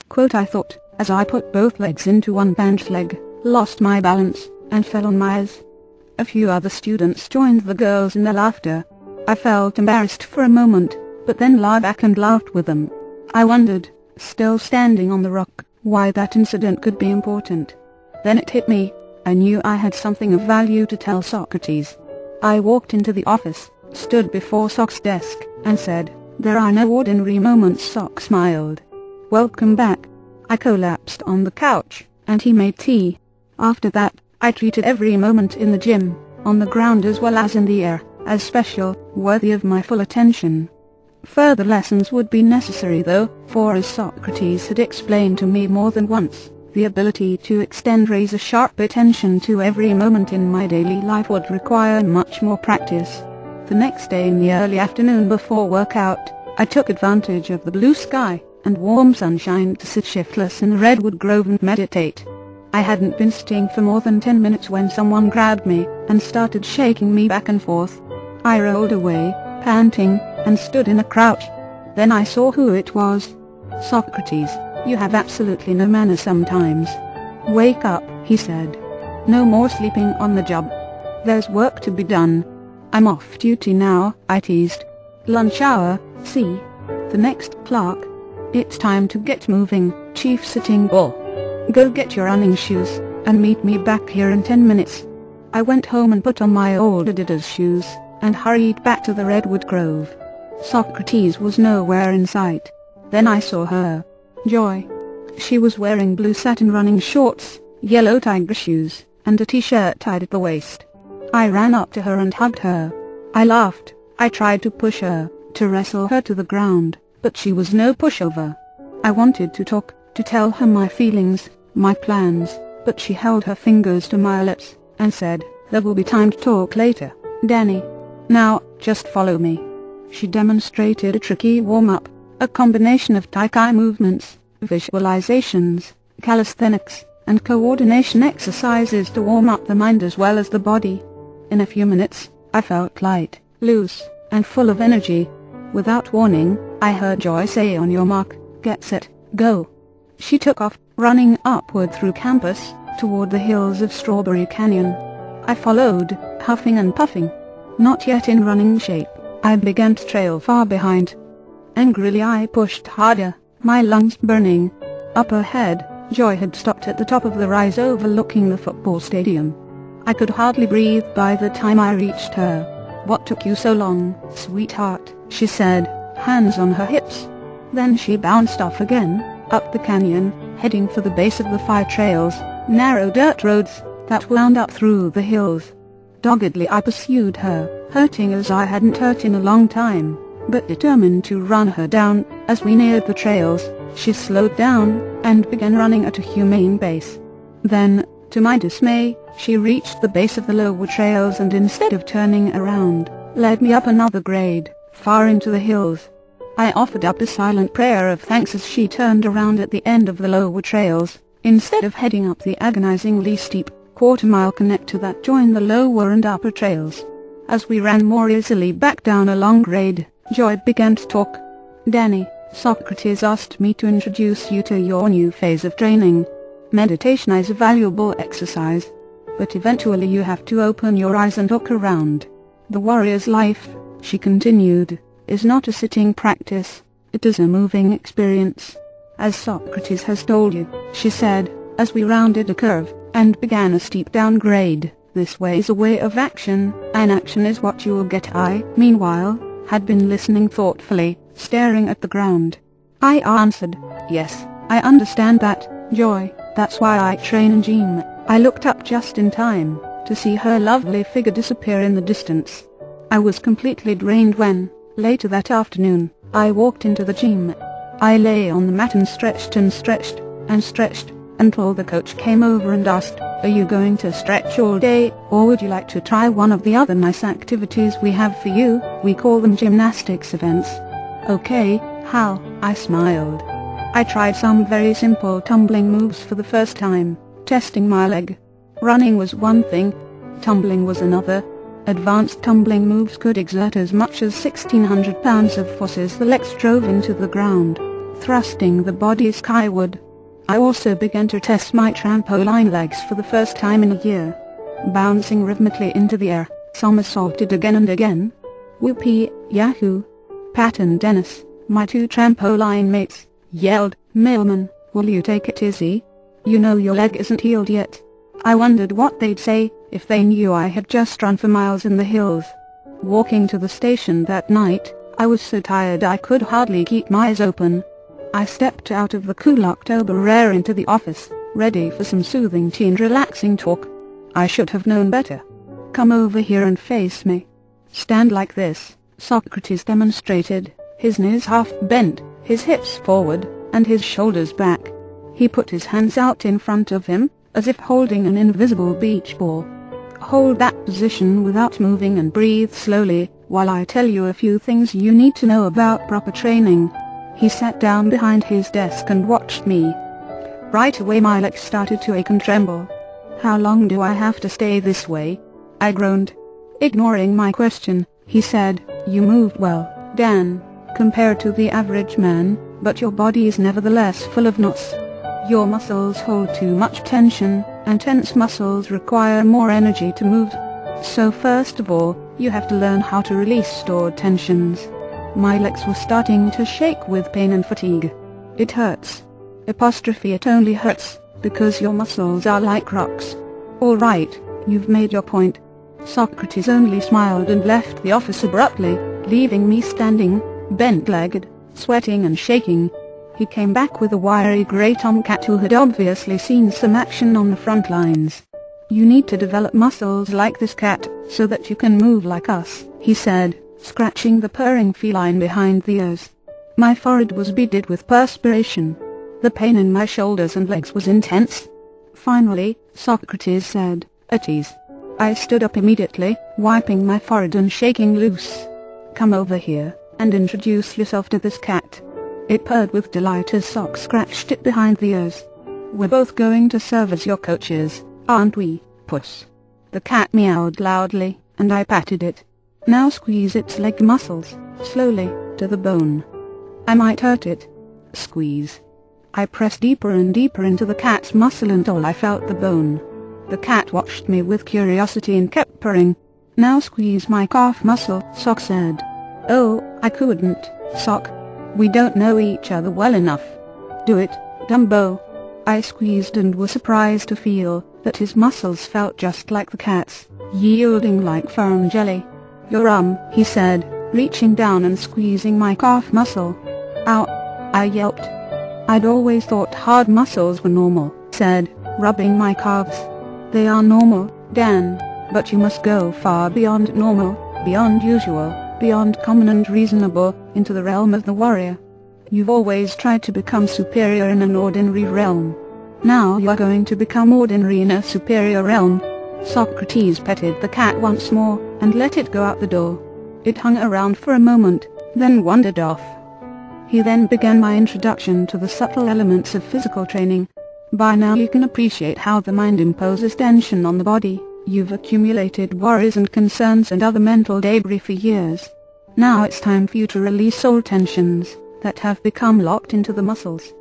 Quote, I thought, as I put both legs into one pant leg, lost my balance, and fell on my ass. A few other students joined the girls in their laughter. I felt embarrassed for a moment, but then lay back and laughed with them. I wondered, still standing on the rock, why that incident could be important. Then it hit me. I knew I had something of value to tell Socrates. I walked into the office, stood before Soc's desk, and said, "There are no ordinary moments." Soc smiled. "Welcome back." I collapsed on the couch, and he made tea. After that, I treated every moment in the gym, on the ground as well as in the air, as special, worthy of my full attention. Further lessons would be necessary though, for as Socrates had explained to me more than once, the ability to extend razor-sharp attention to every moment in my daily life would require much more practice. The next day in the early afternoon before workout, I took advantage of the blue sky and warm sunshine to sit shiftless in the redwood grove and meditate. I hadn't been sitting for more than 10 minutes when someone grabbed me and started shaking me back and forth. I rolled away, panting, and stood in a crouch. Then I saw who it was. "Socrates, you have absolutely no manners sometimes. Wake up," he said. "No more sleeping on the job. There's work to be done." "I'm off duty now," I teased. "Lunch hour, see? The next clock. It's time to get moving, Chief Sitting Bull. Go get your running shoes, and meet me back here in 10 minutes. I went home and put on my old Adidas shoes, and hurried back to the redwood grove. Socrates was nowhere in sight. Then I saw her. Joy. She was wearing blue satin running shorts, yellow tiger shoes, and a t-shirt tied at the waist. I ran up to her and hugged her. I laughed. I tried to push her, to wrestle her to the ground, but she was no pushover. I wanted to talk, to tell her my feelings, my plans, but she held her fingers to my lips, and said, "There will be time to talk later, Danny. Now, just follow me." She demonstrated a tricky warm-up, a combination of Tai-Chi movements, visualizations, calisthenics, and coordination exercises to warm up the mind as well as the body. In a few minutes, I felt light, loose, and full of energy. Without warning, I heard Joy say, "On your mark, get set, go." She took off, running upward through campus, toward the hills of Strawberry Canyon. I followed, huffing and puffing. Not yet in running shape, I began to trail far behind. Angrily I pushed harder, my lungs burning. Up ahead, Joy had stopped at the top of the rise overlooking the football stadium. I could hardly breathe by the time I reached her. "What took you so long, sweetheart?" she said, hands on her hips. Then she bounced off again, up the canyon, heading for the base of the 5 trails, narrow dirt roads, that wound up through the hills. Doggedly I pursued her, hurting as I hadn't hurt in a long time, but determined to run her down. As we neared the trails, she slowed down, and began running at a humane pace. Then, to my dismay, she reached the base of the lower trails and instead of turning around, led me up another grade, far into the hills. I offered up a silent prayer of thanks as she turned around at the end of the lower trails, instead of heading up the agonizingly steep, quarter-mile connector that joined the lower and upper trails. As we ran more easily back down a long grade, Joy began to talk. "Danny, Socrates asked me to introduce you to your new phase of training. Meditation is a valuable exercise, but eventually you have to open your eyes and look around. The warrior's life," she continued, "is not a sitting practice, it is a moving experience. As Socrates has told you," she said, as we rounded a curve, and began a steep downgrade, "this way is a way of action, and action is what you will get." I, meanwhile, had been listening thoughtfully, staring at the ground. I answered, "Yes, I understand that, Joy, that's why I train in gym." I looked up just in time, to see her lovely figure disappear in the distance. I was completely drained when, later that afternoon, I walked into the gym. I lay on the mat and stretched and stretched, and stretched, until the coach came over and asked, "Are you going to stretch all day, or would you like to try one of the other nice activities we have for you? We call them gymnastics events." "Okay, how?" I smiled. I tried some very simple tumbling moves for the first time, testing my leg. Running was one thing, tumbling was another. Advanced tumbling moves could exert as much as 1,600 pounds of force as the legs drove into the ground. thrusting the body skyward. I also began to test my trampoline legs for the first time in a year. Bouncing rhythmically into the air, somersaulted again and again. Whoopee, yahoo! Pat and Dennis, my two trampoline mates, yelled, "Mailman, will you take it easy? You know your leg isn't healed yet." I wondered what they'd say if they knew I had just run for miles in the hills. Walking to the station that night, I was so tired I could hardly keep my eyes open. I stepped out of the cool October air into the office, ready for some soothing tea and relaxing talk. I should have known better. "Come over here and face me. Stand like this," Socrates demonstrated, his knees half bent, his hips forward, and his shoulders back. He put his hands out in front of him, as if holding an invisible beach ball. "Hold that position without moving and breathe slowly, while I tell you a few things you need to know about proper training." He sat down behind his desk and watched me. Right away my legs started to ache and tremble. "How long do I have to stay this way?" I groaned. Ignoring my question, he said, "You moved well, Dan, compared to the average man, but your body is nevertheless full of knots. Your muscles hold too much tension, and tense muscles require more energy to move. So first of all, you have to learn how to release stored tensions." My legs were starting to shake with pain and fatigue. "It hurts. It only hurts, because your muscles are like rocks." "All right, you've made your point." Socrates only smiled and left the office abruptly, leaving me standing, bent-legged, sweating and shaking. He came back with a wiry grey tomcat who had obviously seen some action on the front lines. "You need to develop muscles like this cat, so that you can move like us," he said, scratching the purring feline behind the ears. My forehead was beaded with perspiration. The pain in my shoulders and legs was intense. Finally, Socrates said, "At ease." I stood up immediately, wiping my forehead and shaking loose. "Come over here, and introduce yourself to this cat." It purred with delight as Sock scratched it behind the ears. "We're both going to serve as your coaches, aren't we, puss?" The cat meowed loudly, and I patted it. "Now squeeze its leg muscles, slowly, to the bone." "I might hurt it." Squeeze. I pressed deeper and deeper into the cat's muscle until I felt the bone. The cat watched me with curiosity and kept purring. "Now squeeze my calf muscle," Sock said. "Oh, I couldn't, Sock. We don't know each other well enough." "Do it, Dumbo." I squeezed and was surprised to feel that his muscles felt just like the cat's, yielding like firm jelly. "Your he said, reaching down and squeezing my calf muscle. "Ow!" I yelped. "I'd always thought hard muscles were normal," said, rubbing my calves. "They are normal, Dan, but you must go far beyond normal, beyond usual, beyond common and reasonable, into the realm of the warrior. You've always tried to become superior in an ordinary realm. Now you are going to become ordinary in a superior realm." Socrates petted the cat once more, and let it go out the door. It hung around for a moment, then wandered off. He then began my introduction to the subtle elements of physical training. "By now you can appreciate how the mind imposes tension on the body. You've accumulated worries and concerns and other mental debris for years. Now it's time for you to release old tensions that have become locked into the muscles.